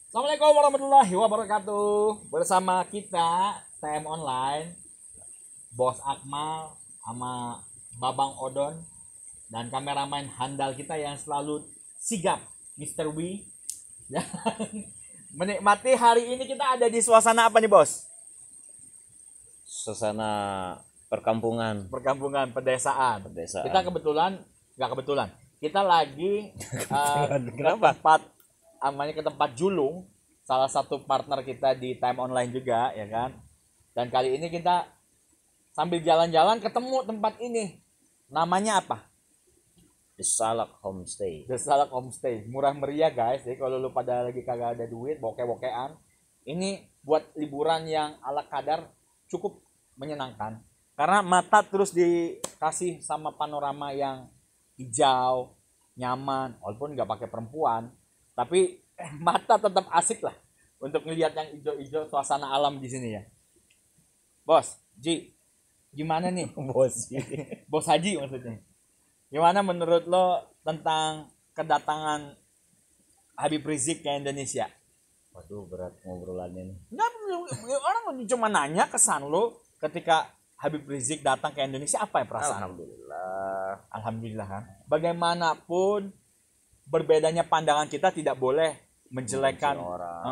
Assalamualaikum warahmatullahi wabarakatuh. Bersama kita TM Online, Bos Akmal sama Babang Odon dan kameramen handal kita yang selalu sigap, Mr. W. Dan menikmati hari ini kita ada di suasana apa nih, Bos? Suasana perkampungan, Pedesaan. pedesaan. Kita nggak kebetulan. Kita lagi Kenapa? ke tempat Julung, salah satu partner kita di Time Online juga, ya kan. Dan kali ini kita sambil jalan-jalan ketemu tempat ini. Namanya apa? The Salak Homestay. The Salak Homestay. Murah meriah, guys. Jadi kalau lu pada lagi kagak ada duit, bokeh-bokehan, ini buat liburan yang ala kadar cukup menyenangkan. Karena mata terus dikasih sama panorama yang hijau, nyaman, walaupun nggak pakai perempuan, tapi mata tetap asik lah untuk ngelihat yang hijau-hijau, suasana alam di sini ya. Bos, Ji, gimana nih? Bos. Bos Haji maksudnya. Gimana menurut lo tentang kedatangan Habib Rizik ke Indonesia? Waduh, berat ngobrolannya nih. Nggak, orang cuma nanya kesan lo ketika Habib Rizik datang ke Indonesia, apa ya perasaan? Alhamdulillah kan. Bagaimanapun berbedanya pandangan kita tidak boleh menjelekan,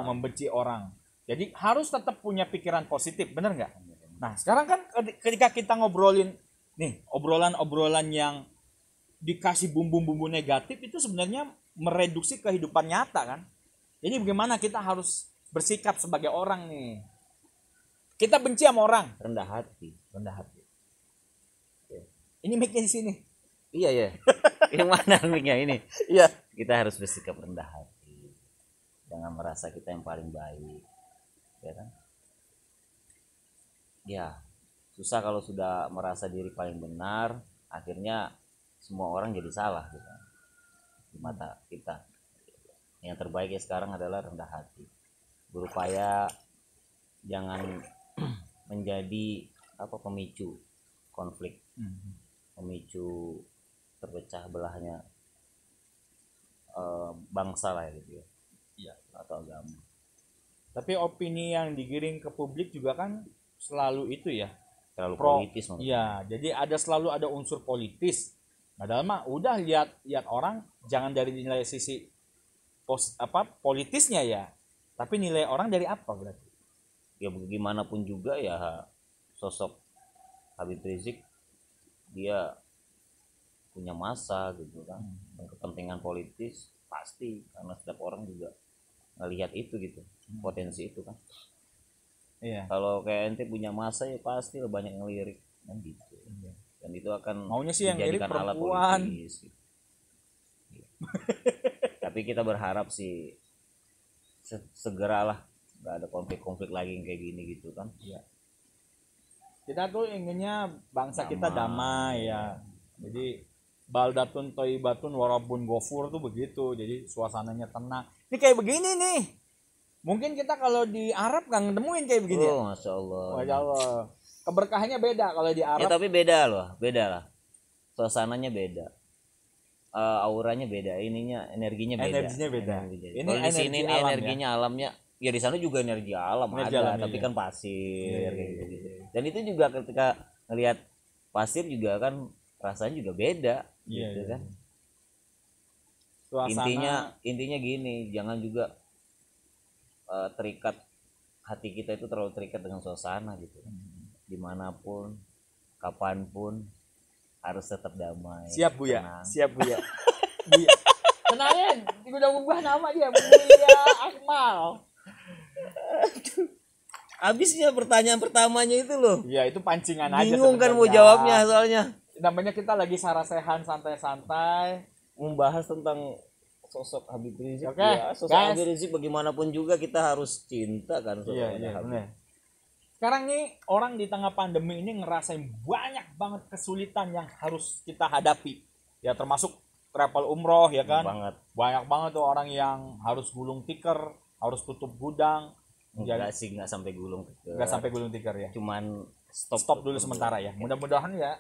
membenci orang. Jadi harus tetap punya pikiran positif, bener nggak? Nah sekarang kan ketika kita ngobrolin nih obrolan-obrolan yang dikasih bumbu-bumbu negatif itu sebenarnya mereduksi kehidupan nyata kan. Jadi bagaimana kita harus bersikap sebagai orang nih? Kita benci sama orang, Rendah hati. Ini mic-nya di sini. Iya ya. Yang mana mic-nya ini? Iya. Kita harus bersikap rendah hati. Jangan merasa kita yang paling baik. Ya kan? Ya, susah kalau sudah merasa diri paling benar, akhirnya semua orang jadi salah gitu. Di mata kita. Yang terbaik ya sekarang adalah rendah hati. Berupaya jangan menjadi pemicu konflik, pemicu terpecah belahnya bangsa lah gitu ya. Iya. Atau agama. Tapi opini yang digiring ke publik juga kan selalu itu ya, Terlalu politis maksudnya. Iya, jadi selalu ada unsur politis. Padahal mah udah lihat orang, jangan dari nilai sisi politisnya ya, tapi nilai orang dari apa berarti? Ya bagaimanapun juga ya sosok Habib Rizik dia punya masa gitu kan, dan kepentingan politis pasti, karena setiap orang juga ngelihat itu gitu, potensi itu kan. Iya. Kalau kayak ente punya masa ya pasti banyak ngelirik kan gitu. Iya. Dan itu akan Maunya sih yang lirik dijadikan alat perempuan. politis gitu. Tapi kita berharap sih segeralah nggak ada konflik-konflik lagi yang kayak gini gitu kan. Iya. Kita tuh inginnya bangsa kita damai ya. Jadi baldatun toibatun warabun gofur tuh begitu. Jadi suasananya tenang. Ini kayak begini nih. Mungkin kita kalau di Arab nggak nemuin kayak begini. Oh, Masya Allah. Masya Allah. Keberkahannya beda kalau di Arab. Ya tapi beda lah. Suasananya beda. Auranya beda, energinya beda. Ini kalau di sini nih alam, energinya alamnya, ya di sana juga energi alam Energi ada, alamnya, tapi iya. kan pasir kayak gitu. Iya. Dan itu juga ketika ngelihat pasir juga kan rasanya juga beda gitu kan. Suasana. Intinya gini, jangan juga terikat, hati kita itu terlalu terikat dengan suasana gitu. Dimanapun, kapanpun harus tetap damai. Siap Buya. tenang. Siap Buya. Buya. Kenalin, udah ubah nama dia, Buya Akmal. Habisnya pertanyaan pertamanya itu loh. Iya, itu pancingan aja. Bingung kan mau sebenarnya. jawabnya soalnya. Namanya kita lagi sarasehan santai-santai. Membahas tentang sosok Habib Rizik. Oke, Ya, sosok guys. Habib Rizik bagaimanapun juga kita harus cinta kan sosok Iya, Habib. benar. Sekarang nih orang di tengah pandemi ini ngerasain banyak banget kesulitan yang harus kita hadapi. Ya termasuk travel umroh ya kan. Banyak banget tuh orang yang harus gulung tikar, harus tutup gudang. Enggak sih, enggak sampai gulung tikar. Enggak sampai gulung tikar ya. Cuman Stop dulu sementara ya. Mudah-mudahan ya.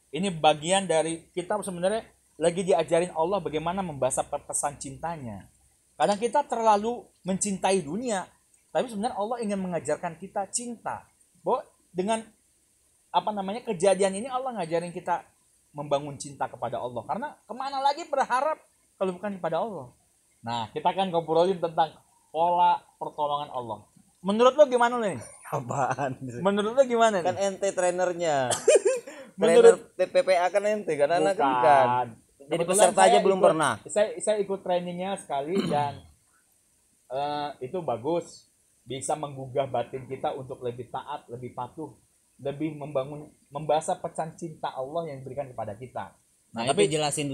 Ini bagian dari kita sebenarnya lagi diajarin Allah bagaimana membaca pesan cintanya. Kadang kita terlalu mencintai dunia, tapi sebenarnya Allah ingin mengajarkan kita cinta. Bahwa dengan kejadian ini Allah ngajarin kita membangun cinta kepada Allah. Karena kemana lagi berharap kalau bukan kepada Allah. Nah, kita akan ngobrolin tentang pola pertolongan Allah. Menurut lo gimana nih? Apaan? Menurut lo gimana Kan nih? ente trenernya. Menurut Trainer PPA kan ente kan anak bukan. kan. Jadi Kebetulan peserta aja saya belum ikut- pernah. Saya ikut trainingnya sekali dan itu bagus. Bisa menggugah batin kita untuk lebih taat, lebih patuh, lebih membahas pesan cinta Allah yang diberikan kepada kita. Nah, tapi jelasin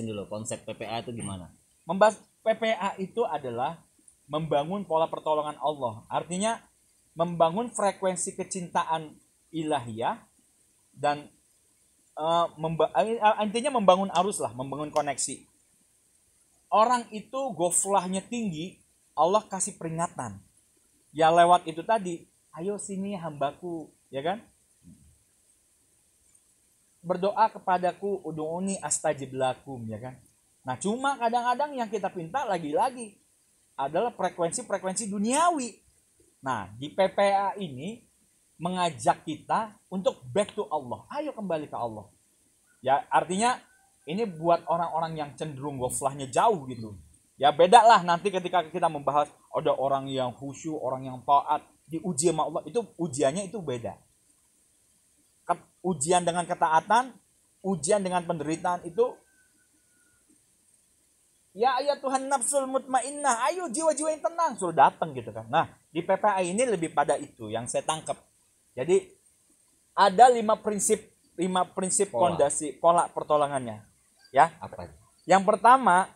dulu konsep PPA itu gimana? Membahas PPA itu adalah membangun pola pertolongan Allah. Artinya membangun frekuensi kecintaan ilahiyah dan intinya membangun arus lah, membangun koneksi. Orang itu goflahnya tinggi, Allah kasih peringatan. Ya lewat itu tadi, ayo sini hambaku, ya kan? Berdoa kepadaku, ud'uni astajib lakum, ya kan? Nah, cuma kadang-kadang yang kita pinta lagi-lagi adalah frekuensi-frekuensi duniawi. Nah, di PPA ini mengajak kita untuk back to Allah. Ayo kembali ke Allah. Ya, artinya ini buat orang-orang yang cenderung goflahnya jauh gitu. Ya beda lah nanti ketika kita membahas ada orang yang khusyuk, orang yang taat, diuji sama Allah, itu ujiannya itu beda. Ujian dengan ketaatan, ujian dengan penderitaan itu ya Tuhan nafsul mutmainnah, ayo jiwa-jiwa yang tenang suruh datang gitu kan. Nah, di PPA ini lebih pada itu yang saya tangkap. Jadi ada 5 prinsip fondasi pola pertolongannya. Ya. Apa? Yang pertama,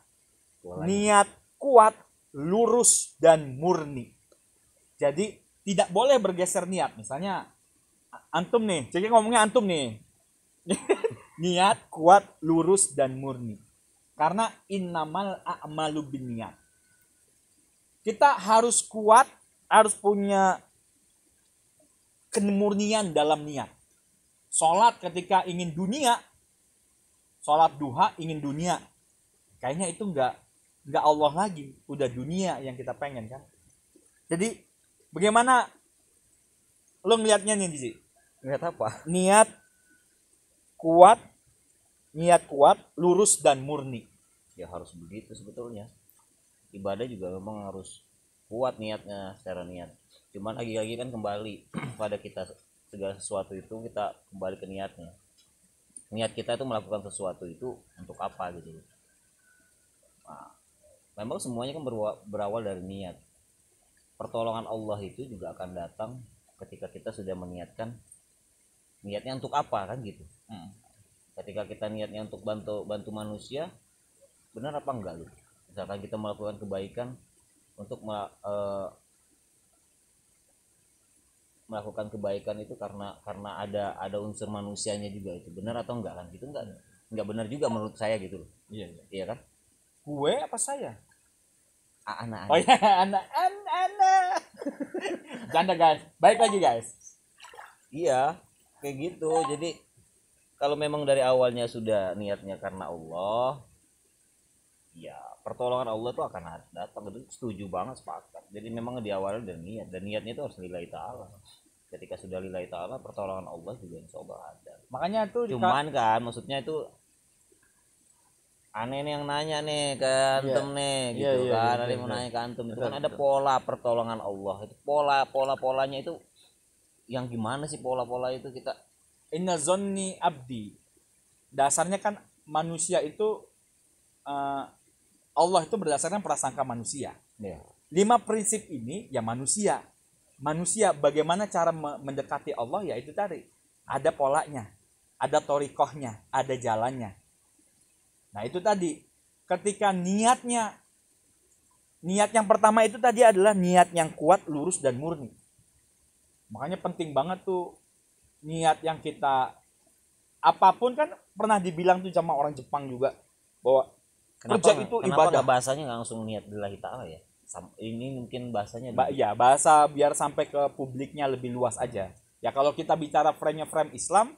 niat kuat, lurus dan murni. Jadi tidak boleh bergeser niat. Misalnya antum nih, jadi ngomongnya antum nih. Niat kuat, lurus dan murni. Karena innamal a'malu binniyat. Kita harus kuat, harus punya kemurnian dalam niat. Salat ketika ingin dunia, salat duha ingin dunia. Kayaknya itu enggak Allah lagi, udah dunia yang kita pengen kan. Jadi bagaimana lo ngelihatnya nih Gizi? Lihat apa? Niat kuat, lurus dan murni. Ya harus begitu sebetulnya. Ibadah juga memang harus kuat niatnya secara niat. Cuman lagi-lagi kan kembali pada kita, segala sesuatu itu kita kembali ke niatnya. Niat kita itu melakukan sesuatu itu untuk apa gitu. Nah, memang semuanya kan berawal dari niat. Pertolongan Allah itu juga akan datang ketika kita sudah meniatkan niatnya untuk apa kan gitu. Ketika kita niatnya untuk bantu manusia, benar apa enggak gitu. Misalkan kita melakukan kebaikan untuk melakukan kebaikan itu karena ada unsur manusianya juga, itu benar atau enggak kan gitu. Enggak benar juga menurut saya gitu loh. Iya kan? Gue apa saya? Anak. Oh ya, anak. Canda guys. Baik lagi guys. Iya, kayak gitu. Jadi kalau memang dari awalnya sudah niatnya karena Allah, ya pertolongan Allah itu akan datang. Itu setuju banget, sepakat. Jadi memang di awalnya dari niat, dan niatnya itu harus lillahi ta'ala. Ketika sudah lillahi ta'ala, pertolongan Allah juga insya Allah ada. Makanya tuh cuman kan maksudnya itu aneh nih yang nanya nih ke antum nih gitu kan. Ada yang mau nanya ke antum itu kan ada pola pertolongan Allah. Itu polanya itu yang gimana sih pola itu kita? Inna zonni abdi. Dasarnya kan manusia itu Allah itu berdasarkan prasangka manusia. 5 prinsip ini ya manusia bagaimana cara mendekati Allah, ya itu tadi ada polanya, ada torikohnya, ada jalannya. Nah itu tadi ketika niat yang pertama itu tadi adalah niat yang kuat, lurus dan murni. Makanya penting banget tuh niat yang kita apapun kan pernah dibilang tuh sama orang Jepang juga bahwa kerja itu ibadah. Kenapa bahasanya nggak langsung niat lillahi ta'ala ya? Ini mungkin bahasanya ya bahasa biar sampai ke publiknya lebih luas aja. Ya kalau kita bicara frame Islam,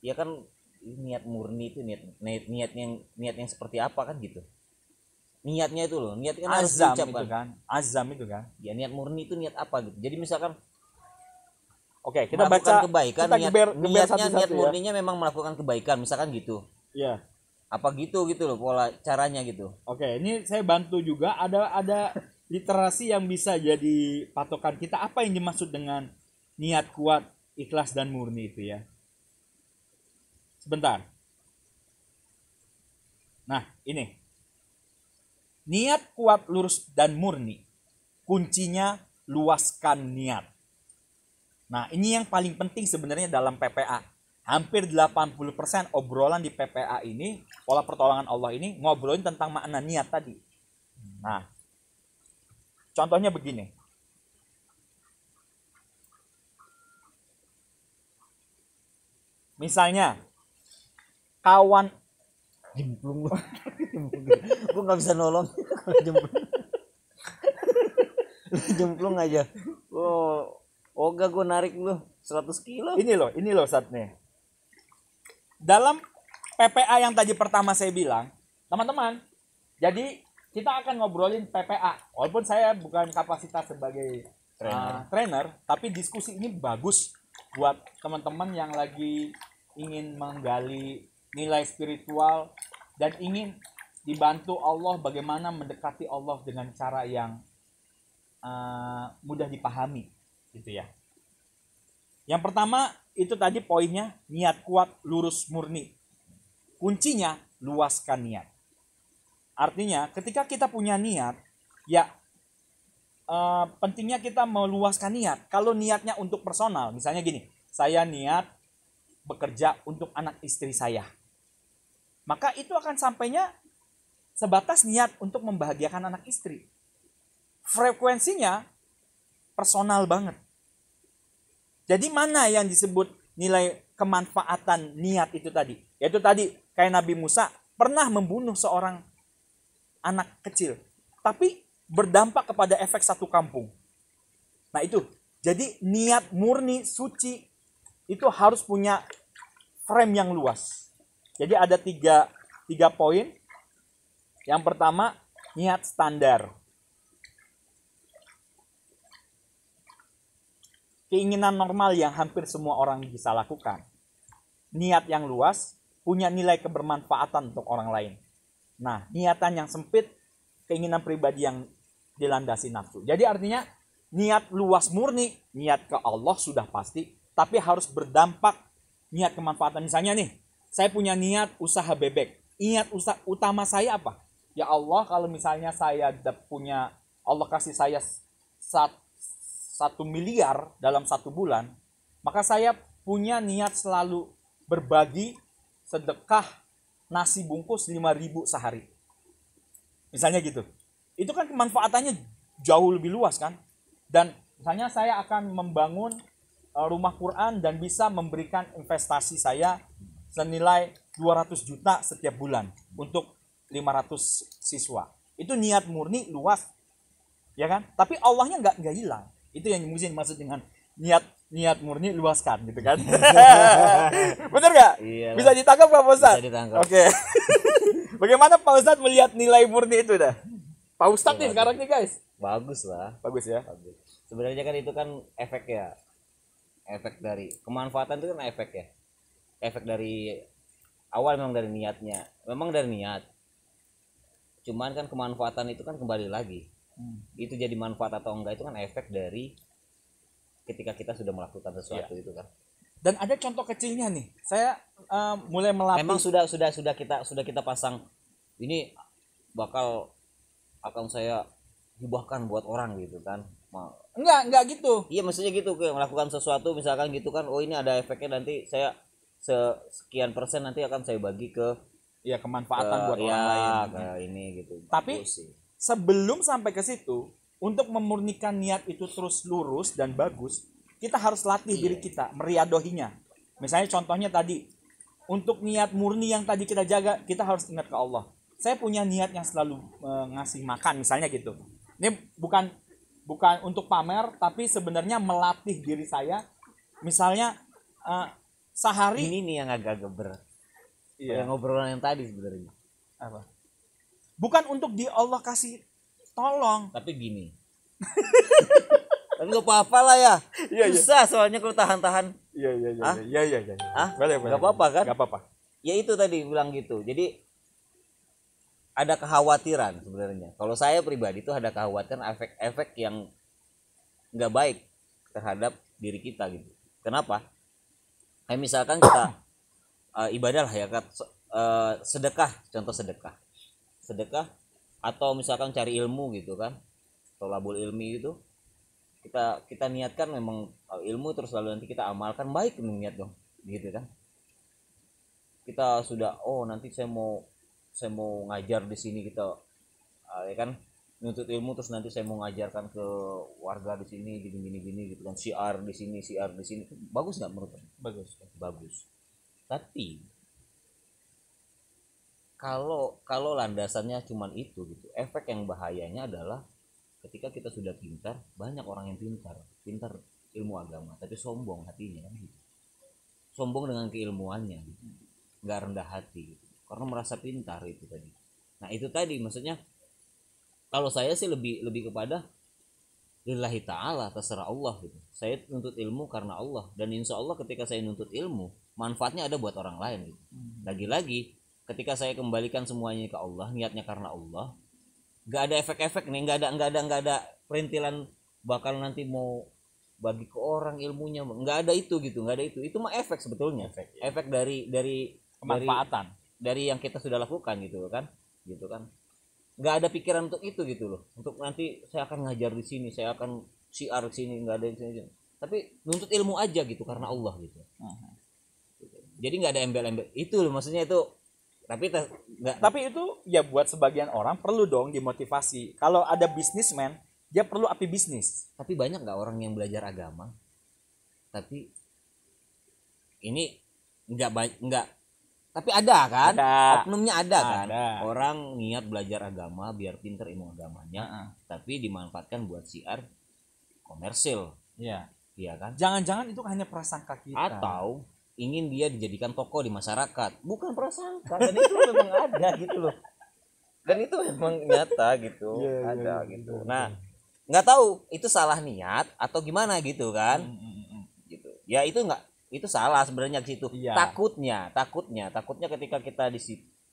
ya kan niat murni itu niat yang seperti apa kan gitu. niatnya itu loh, niat kan harus Azam diucapkan. itu kan. Azam itu kan. Ya niat murni itu niat apa gitu. Jadi misalkan Oke, kita melakukan baca kebaikan, kita niat, geber niatnya satu-satu niat ya. murninya memang melakukan kebaikan, misalkan gitu. Iya. Apa gitu loh pola caranya gitu. Oke, ini saya bantu juga ada literasi yang bisa jadi patokan kita apa yang dimaksud dengan niat kuat, ikhlas dan murni itu ya. Sebentar. Nah, ini. Niat kuat, lurus dan murni. Kuncinya luaskan niat. Nah, ini yang paling penting sebenarnya dalam PPA. Hampir 80% obrolan di PPA ini, pola pertolongan Allah ini, ngobrolin tentang makna niat tadi. Nah, contohnya begini. Misalnya, kawan Jemplung lu. Gue nggak bisa nolong kalau jemplung. Lu jemplung aja. Oga gue narik lu 100 kilo. ini loh Ustadz nih. Dalam PPA yang tadi pertama saya bilang, teman-teman, jadi kita akan ngobrolin PPA. Walaupun saya bukan kapasitas sebagai trainer, tapi diskusi ini bagus buat teman-teman yang lagi ingin menggali nilai spiritual dan ingin dibantu Allah bagaimana mendekati Allah dengan cara yang mudah dipahami, gitu ya. Yang pertama itu tadi poinnya niat kuat, lurus, murni. Kuncinya luaskan niat. Artinya ketika kita punya niat, ya pentingnya kita meluaskan niat. Kalau niatnya untuk personal, misalnya gini, saya niat bekerja untuk anak istri saya, maka itu akan sampainya sebatas niat untuk membahagiakan anak istri. Frekuensinya personal banget. Jadi mana yang disebut nilai kemanfaatan niat itu tadi? Yaitu tadi kayak Nabi Musa pernah membunuh seorang anak kecil, tapi berdampak kepada efek satu kampung. Nah itu, jadi niat murni, suci, itu harus punya frame yang luas. Jadi ada tiga poin. Yang pertama, niat standar. Keinginan normal yang hampir semua orang bisa lakukan. Niat yang luas, punya nilai kebermanfaatan untuk orang lain. Nah, niatan yang sempit, keinginan pribadi yang dilandasi nafsu. Jadi artinya, niat luas murni, niat ke Allah sudah pasti, tapi harus berdampak niat kemanfaatan. Misalnya nih, saya punya niat usaha bebek. Niat utama saya apa? Ya Allah, kalau misalnya saya punya, Allah kasih saya 1 miliar dalam 1 bulan, maka saya punya niat selalu berbagi sedekah nasi bungkus 5.000 sehari. Misalnya gitu. Itu kan kemanfaatannya jauh lebih luas kan. Dan misalnya saya akan membangun rumah Quran dan bisa memberikan investasi saya senilai 200 juta setiap bulan untuk 500 siswa. Itu niat murni luas. Ya kan? Tapi Allahnya nggak hilang. Itu yang mungkin maksud dengan niat murni luaskan gitu kan. Bener nggak? Iyalah. Bisa ditangkap Pak Ustadz? Bisa ditangkap. Oke. Bagaimana Pak Ustadz melihat nilai murni itu dah? Pak Ustadz nih sekarang nih guys. Bagus lah. Bagus ya. Bagus. Sebenarnya kan itu kan efek ya. Efek dari kemanfaatan itu kan efek ya. Efek dari awal memang dari niatnya. Memang dari niat. Cuman kan kemanfaatan itu kan kembali lagi. Itu jadi manfaat atau enggak itu kan efek dari ketika kita sudah melakukan sesuatu itu kan. Dan ada contoh kecilnya nih. Saya mulai melatih. Memang sudah kita pasang ini bakal akan saya hibahkan buat orang gitu kan. Enggak gitu. Iya maksudnya gitu, kayak melakukan sesuatu misalkan gitu kan, oh ini ada efeknya nanti saya sekian persen nanti akan saya bagi ke Ya kemanfaatan buat orang lain. Kayak ini gitu. Tapi sebelum sampai ke situ, untuk memurnikan niat itu terus lurus dan bagus, kita harus latih diri kita, meriadohinya. Misalnya contohnya tadi, untuk niat murni yang tadi kita jaga, kita harus ingat ke Allah. Saya punya niat yang selalu ngasih makan, misalnya gitu. Ini bukan untuk pamer, tapi sebenarnya melatih diri saya. Misalnya sehari ini nih yang agak-agak berat. Iya. Yang ngobrolan yang tadi sebenarnya. Apa? Bukan untuk Allah kasih tolong. Tapi gini. Tapi gak apa-apa lah ya. Susah soalnya kalau tahan-tahan. Iya. Boleh. Gak apa-apa kan? Gak apa-apa. Ya itu tadi bilang gitu. Jadi ada kekhawatiran sebenarnya. Kalau saya pribadi itu ada kekhawatiran efek-efek yang nggak baik terhadap diri kita gitu. Kenapa? Kayak misalkan kita ibadah lah ya, sedekah, contoh sedekah atau misalkan cari ilmu gitu kan, tolabul ilmi gitu, kita niatkan memang ilmu terus lalu nanti kita amalkan, baik niat dong gitu kan. Kita sudah nanti saya mau ngajar di sini, kita ya kan nuntut ilmu, terus nanti saya mau ngajarkan ke warga di sini gini gitu kan, syiar di sini bagus nggak menurut kamu? Bagus. Tapi kalau landasannya cuman itu gitu, efek yang bahayanya adalah ketika kita sudah pintar, banyak orang yang pintar ilmu agama tapi sombong hatinya kan gitu. Sombong dengan keilmuannya gitu. Nggak rendah hati gitu, karena merasa pintar itu tadi. Nah itu tadi maksudnya, kalau saya sih lebih kepada lillahi ta'ala, terserah Allah gitu. Saya nuntut ilmu karena Allah, dan insya Allah ketika saya nuntut ilmu manfaatnya ada buat orang lain gitu. Lagi-lagi ketika saya kembalikan semuanya ke Allah, niatnya karena Allah, nggak ada efek-efek nih, nggak ada perintilan bakal nanti mau bagi ke orang ilmunya, nggak ada itu gitu, nggak ada itu mah efek sebetulnya, efek dari kemanfaatan dari yang kita sudah lakukan gitu kan. Nggak ada pikiran untuk itu gitu loh, untuk nanti saya akan ngajar di sini, saya akan syiar di sini, nggak ada di sini, tapi nuntut ilmu aja gitu karena Allah gitu. Jadi nggak ada embel-embel itu loh, maksudnya itu. Tapi itu ya buat sebagian orang perlu dong dimotivasi. Kalau ada bisnismen, dia perlu api bisnis. Tapi banyak nggak orang yang belajar agama tapi ini nggak tapi ada kan, oknumnya ada kan, orang niat belajar agama biar pinter ilmu agamanya, tapi dimanfaatkan buat syiar komersil. Iya kan, jangan-jangan itu hanya prasangka kita, atau ingin dia dijadikan tokoh di masyarakat, bukan prasangka, dan itu memang ada gitu loh, dan itu memang nyata gitu. Ada gitu. Nah nggak tahu itu salah niat atau gimana gitu kan. Gitu ya, itu salah sebenarnya di situ. Takutnya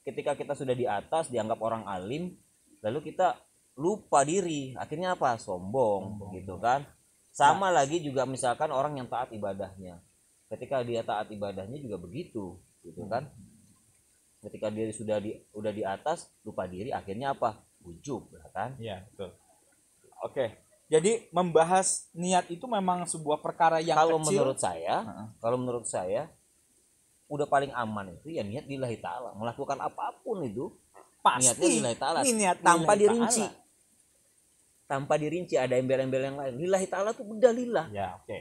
ketika kita sudah di atas dianggap orang alim, lalu kita lupa diri, akhirnya apa, sombong gitu kan. Sama lagi juga misalkan orang yang taat ibadahnya, ketika dia taat ibadahnya juga begitu gitu kan. Ketika dia udah di atas, lupa diri, akhirnya apa, ujub kan. Iya betul. Oke. Jadi membahas niat itu memang sebuah perkara yang kalau kecil. Kalau menurut saya udah paling aman itu ya niat lillahi ta'ala. Melakukan apapun itu pasti niatnya lillahi ta'ala, tanpa dirinci ada embel-embel yang lain. Lillahi ta'ala tuh udah lillah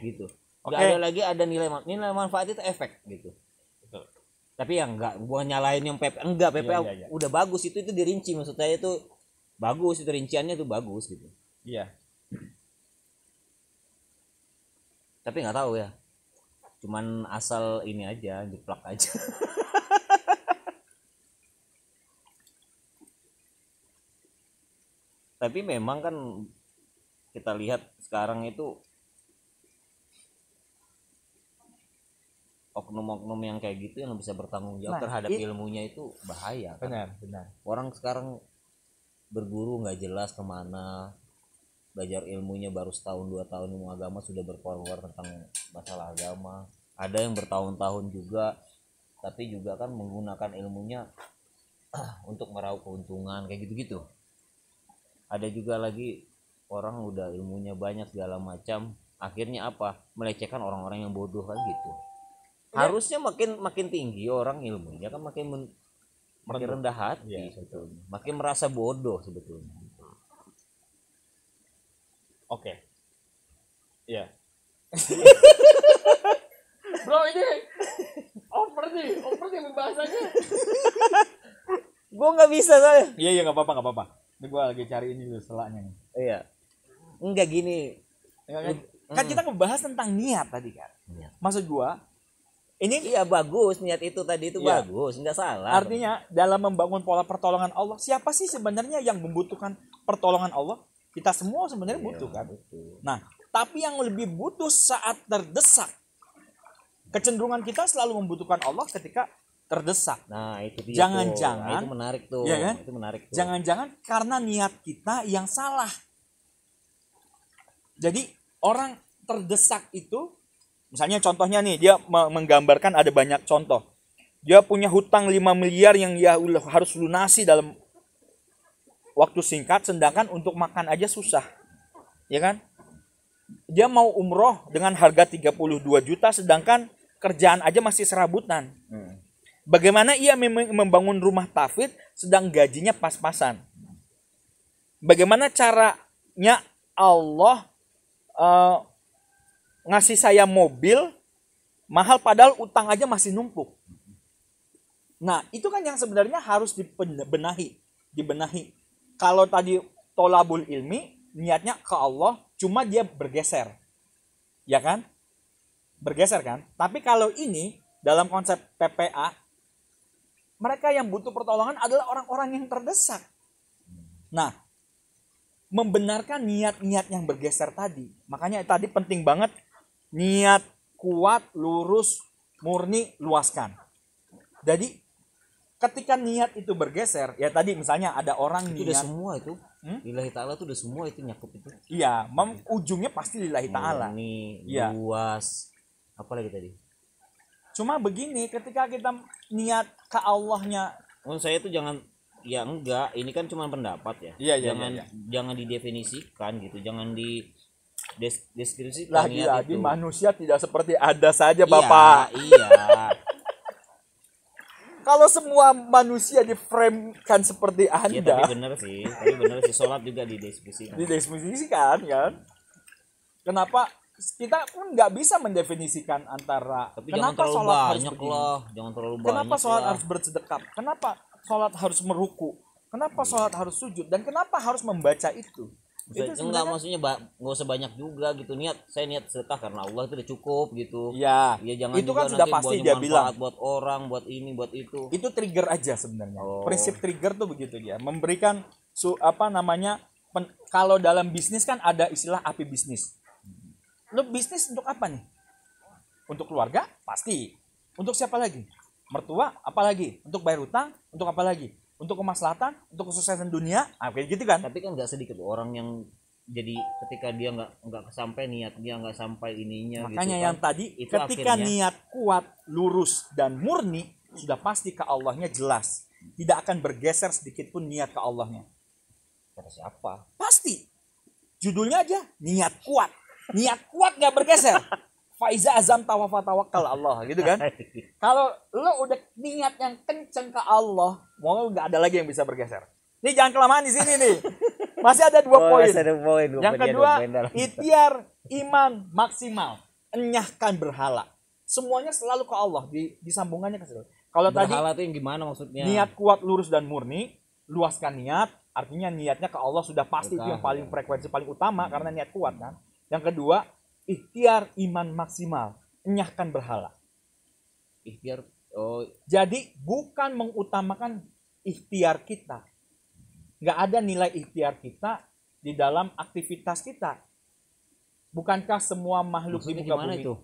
gitu. Nggak ada lagi ada nilai manfaat, itu efek gitu. Betul. Tapi yang gua nyalain yang PPA, enggak, PPA udah bagus, itu dirinci, maksud saya itu bagus, itu rinciannya tuh bagus gitu. Iya. Tapi nggak tahu ya, cuman asal ini aja, jeplak aja. Tapi memang kan kita lihat sekarang itu oknum-oknum yang kayak gitu yang bisa bertanggung jawab terhadap ilmunya itu bahaya kan? Benar. Orang sekarang berguru nggak jelas kemana, belajar ilmunya baru setahun 2 tahun ilmu agama sudah berkoar-koar tentang masalah agama. Ada yang bertahun-tahun juga, tapi juga kan menggunakan ilmunya untuk meraup keuntungan kayak gitu-gitu. Ada juga lagi orang udah ilmunya banyak segala macam, akhirnya apa, melecehkan orang-orang yang bodoh kan gitu. Harusnya makin tinggi orang ilmunya kan makin rendah hati sebetulnya, makin merasa bodoh sebetulnya. Oke. Iya. Bro, ini over nih pembahasannya. Gue nggak bisa saya. Iya nggak apa-apa. Ini gue lagi cari ini dulu selaknya nih. Iya. Enggak gini. Kan kita ngebahas tentang niat tadi kan. Maksud gue, Ini Iya bagus, niat itu tadi itu Iya. bagus, nggak salah. artinya dalam membangun pola pertolongan Allah, siapa sih sebenarnya yang membutuhkan pertolongan Allah? Kita semua sebenarnya Iya, butuh kan. betul. Nah, tapi yang lebih butuh saat terdesak. Kecenderungan kita selalu membutuhkan Allah ketika terdesak. Nah itu dia. Jangan-jangan, Nah, itu menarik tuh. iya kan? Itu menarik tuh. Jangan-jangan karena niat kita yang salah. Jadi orang terdesak itu, misalnya contohnya nih, dia menggambarkan ada banyak contoh. Dia punya hutang 5 miliar yang dia harus lunasi dalam waktu singkat, sedangkan untuk makan aja susah. Ya kan? Dia mau umroh dengan harga 32 juta, sedangkan kerjaan aja masih serabutan. Bagaimana ia membangun rumah tahfidz sedang gajinya pas-pasan? Bagaimana caranya Allah ngasih saya mobil mahal padahal utang aja masih numpuk? Nah, itu kan yang sebenarnya harus dibenahi. Kalau tadi tolabul ilmi, niatnya ke Allah, cuma dia bergeser. Ya kan? Bergeser kan? Tapi kalau ini, dalam konsep PPA, mereka yang butuh pertolongan adalah orang-orang yang terdesak. Nah, membenarkan niat-niat yang bergeser tadi. Makanya tadi penting banget, niat kuat, lurus, murni, luaskan. Jadi ketika niat itu bergeser, ya tadi misalnya ada orang Itu niat udah semua itu. Lillahi ta'ala tuh udah semua itu nyakup itu. iya, ujungnya pasti lillahi ta'ala. Murni, Iya. luas. Apa lagi tadi? Cuma begini, ketika kita niat ke Allahnya, Oh, saya tuh jangan ya enggak, ini kan cuma pendapat ya. Iya, jangan iya. jangan didefinisikan gitu, jangan di deskripsikan lagi-lagi itu. manusia tidak seperti ada saja Bapak. Iya. Kalau semua manusia diframekan seperti Iya, Anda, tapi bener sih. Sholat juga dideskripsikan. didefinisikan kan? Kenapa kita pun nggak bisa mendefinisikan antara Tapi jangan kenapa terlalu sholat harus banyak begini? lah, jangan terlalu Kenapa banyak sholat lah. harus bersedekap? Kenapa sholat harus meruku? Kenapa sholat harus sujud? Dan kenapa harus membaca itu? Itu Enggak, sebenarnya maksudnya nggak usah banyak juga gitu. Saya niat sedekah karena Allah itu udah cukup gitu. ya, Ya jangan itu juga kan sudah nanti pasti banyak dia manfaat bilang. buat orang, buat ini, buat itu. Itu trigger aja sebenarnya. Oh. Prinsip trigger tuh begitu dia. Memberikan kalau dalam bisnis kan ada istilah api bisnis. Lu bisnis untuk apa nih? Untuk keluarga? Pasti. Untuk siapa lagi? Mertua? Apalagi? Untuk bayar hutang? Untuk apa lagi? Untuk kemaslahatan? Untuk kesuksesan dunia? Kayak gitu kan? Tapi kan nggak sedikit orang yang jadi ketika dia nggak sampai niat dia nggak sampai ininya. Makanya gitu yang kan. tadi Itu ketika akhirnya, niat kuat, lurus dan murni, sudah pasti ke Allahnya jelas. Tidak akan bergeser sedikit pun niat ke Allahnya. kata siapa? Pasti. Judulnya aja niat kuat. Niat kuat gak bergeser. Faiza azam tawakal Allah gitu kan. Kalau lo udah niat yang kenceng ke Allah, mau nggak ada lagi yang bisa bergeser. Ini jangan kelamaan di sini nih. Masih ada dua poin. Yang kedua, ikhtiar iman maksimal, enyahkan berhala. Semuanya selalu ke Allah, disambungannya ke situ. Kalau tadi berhala tuh yang gimana maksudnya? niat kuat, lurus dan murni, luaskan niat, artinya niatnya ke Allah sudah pasti itu yang paling frekuensi paling utama karena niat kuat kan. Yang kedua, ikhtiar iman maksimal, enyahkan berhala. Ikhtiar Jadi bukan mengutamakan ikhtiar kita. Nggak ada nilai ikhtiar kita di dalam aktivitas kita. Bukankah semua makhluk di muka bumi itu?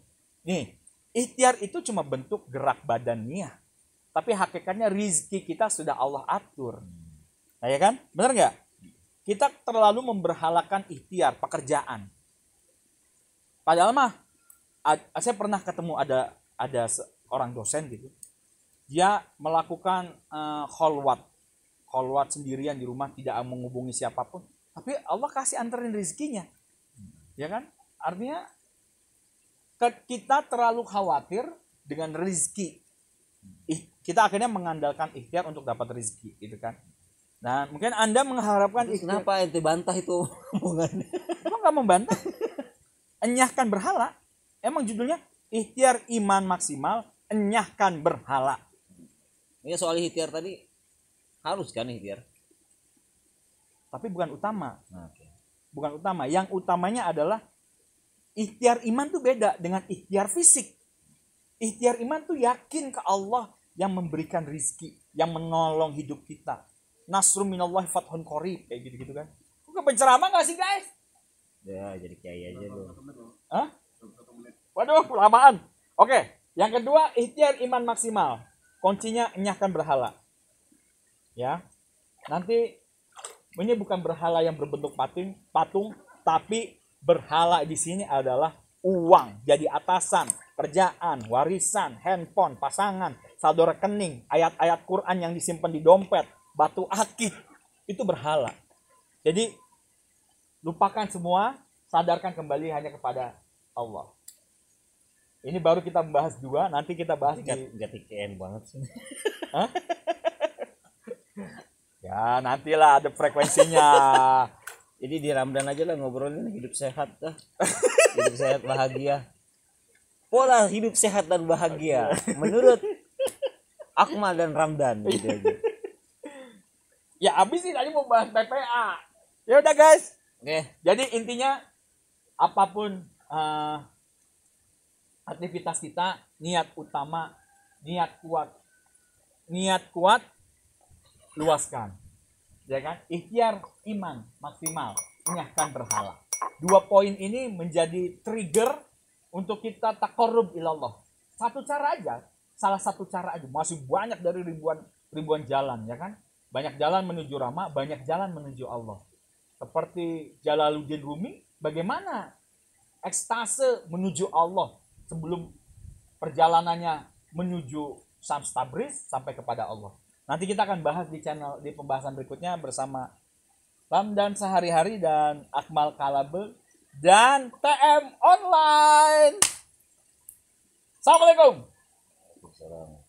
Nih, ikhtiar itu cuma bentuk gerak badannya. Tapi hakikatnya rizki kita sudah Allah atur. Nah, ya kan? Benar nggak? Kita terlalu memberhalakan ikhtiar, pekerjaan. Padahal mah, saya pernah ketemu ada seorang dosen gitu. Dia melakukan kholwat sendirian di rumah, tidak menghubungi siapapun. Tapi Allah kasih anterin rezekinya. Ya kan? Artinya kita terlalu khawatir dengan rezeki. Kita akhirnya mengandalkan ikhtiar untuk dapat rezeki, gitu kan. Nah, mungkin Anda mengharapkan ikhtiar. Kenapa ente bantah itu omongannya? Emang nggak membantah? Enyahkan berhala. Emang judulnya ikhtiar iman maksimal, enyahkan berhala. Ya soal ikhtiar tadi harus kan ikhtiar. Tapi bukan utama. Okay. Bukan utama. Yang utamanya adalah ikhtiar iman tuh beda dengan ikhtiar fisik. Ikhtiar iman tuh yakin ke Allah yang memberikan rizki, yang menolong hidup kita. Nasrun minallahi fathun qarib, kayak gitu-gitu kan. Kok penceramah gak sih guys? Ya jadi kiai aja lu. Hah? Waduh, kelamaan. Oke, yang kedua ikhtiar iman maksimal. Kuncinya enyahkan berhala. Ya. Nanti ini bukan berhala yang berbentuk patung, tapi berhala di sini adalah uang, jadi atasan, kerjaan, warisan, handphone, pasangan, saldo rekening, ayat-ayat Quran yang disimpan di dompet, batu akik, itu berhala. Jadi lupakan semua, sadarkan kembali hanya kepada Allah. Ini baru kita membahas dua, nanti kita bahas di Gak TKN banget sih. Hah? Ya nantilah ada frekuensinya. Jadi di Ramadan aja lah ngobrolin hidup sehat dah. Hidup sehat bahagia. Pola hidup sehat dan bahagia menurut Akmal dan Ramdan gitu aja. Ya abis sih tadi mau bahas PPA. Ya udah guys. Oke. Jadi intinya apapun aktivitas kita, niat utama, niat kuat, luaskan. Ya kan? Ikhtiar iman maksimal, enyahkan berhala. 2 poin ini menjadi trigger untuk kita taqarrub ilallah. Satu cara aja, salah satu cara aja. Masih banyak dari ribuan jalan, ya kan? Banyak jalan menuju Rama, banyak jalan menuju Allah. Seperti Jalaluddin Rumi, bagaimana ekstase menuju Allah sebelum perjalanannya menuju Syams Tabriz sampai kepada Allah. Nanti kita akan bahas di pembahasan berikutnya bersama Ramdan Sehari-hari dan Akmal Kalabel dan TM Online. Assalamualaikum. Assalamualaikum.